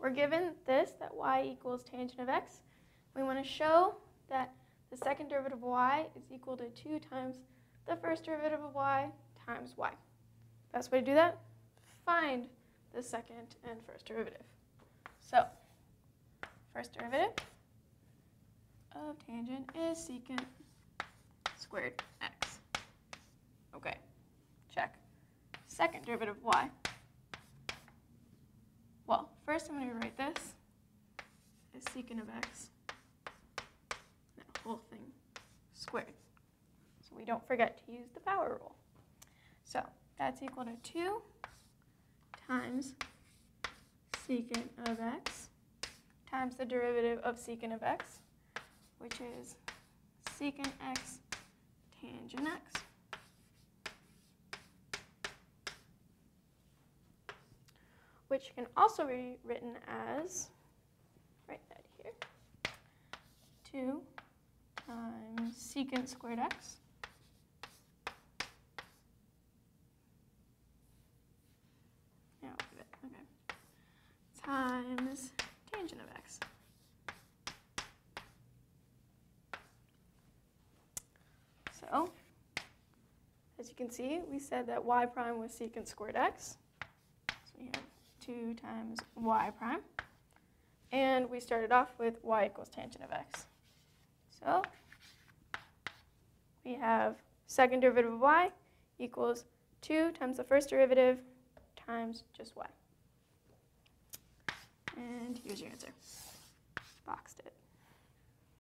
we're given this, that y equals tangent of x. We want to show that the second derivative of y is equal to 2 times the first derivative of y times y. Best way to do that? Find the second and first derivative. So, first derivative of tangent is secant squared x. Okay, check. Second derivative of y. Well, first I'm going to rewrite this as secant of x, that whole thing squared. So we don't forget to use the power rule. So that's equal to 2 times secant of x times the derivative of secant of x, which is secant x tangent x. Which can also be written as, write that here, 2 times secant squared x times tangent of x. So, as you can see, we said that y prime was secant squared x. So we have 2 times y prime. And we started off with y equals tangent of x. So we have second derivative of y equals 2 times the first derivative times just y. And here's your answer. Boxed it.